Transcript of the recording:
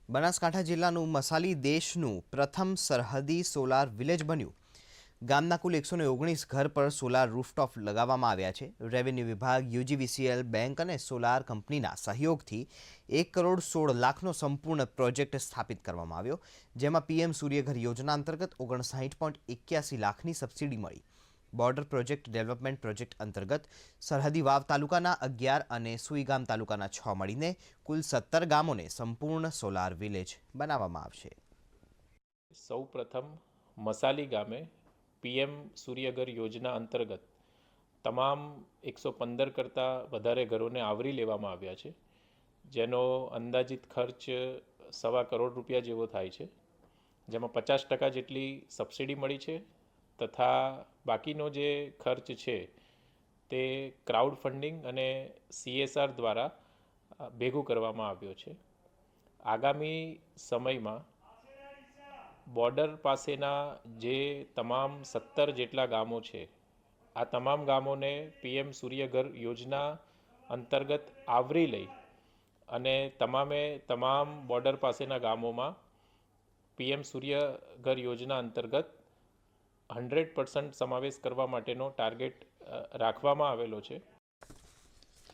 બનાસકાંઠા જિલ્લાનું મસાલી દેશનું પ્રથમ સરહદી સોલાર વિલેજ બન્યું. ગામના કુલ 119 ઘર પર સોલાર રૂફટોપ લગાવવામાં આવ્યા છે. રેવન્યુ વિભાગ, યુજીવીસીએલ બેંક અને સોલાર કંપનીના સહયોગથી 1,16,00,000નો સંપૂર્ણ પ્રોજેક્ટ સ્થાપિત કરવામાં આવ્યો, જેમાં પીએમ સૂર્યઘર યોજના અંતર્ગત 59.81 લાખની સબસિડી મળી. બોર્ડર પ્રોજેક્ટ ડેવલપમેન્ટ પ્રોજેક્ટ અંતર્ગત સરહદી વાવ તાલુકાના 11 અને સુઈગામ તાલુકાના 6 મળીને કુલ 17 ગામોને સંપૂર્ણ સોલાર વિલેજ બનાવવામાં આવશે. સૌ પ્રથમ મસાલી ગામે પીએમ સૂર્યઘર યોજના અંતર્ગત તમામ 115 કરતાં વધારે ઘરોને આવરી લેવામાં આવ્યા છે, જેનો અંદાજિત ખર્ચ ₹1.25 કરોડ જેવો થાય છે, જેમાં 50% જેટલી સબસિડી મળી છે તથા બાકીનો જે ખર્ચ છે તે ક્રાઉડ ફંડિંગ અને CSR દ્વારા ભેગું કરવામાં આવ્યો છે. આગામી સમયમાં બોર્ડર પાસેના જે તમામ 17 જેટલા ગામો છે, આ તમામ ગામોને પીએમ સૂર્યઘર યોજના અંતર્ગત આવરી લઈ અને તમામ બોર્ડર પાસેના ગામોમાં પીએમ સૂર્યઘર યોજના અંતર્ગત 100% સમાવેશ કરવા માટેનો ટાર્ગેટ રાખવામાં આવેલો છે.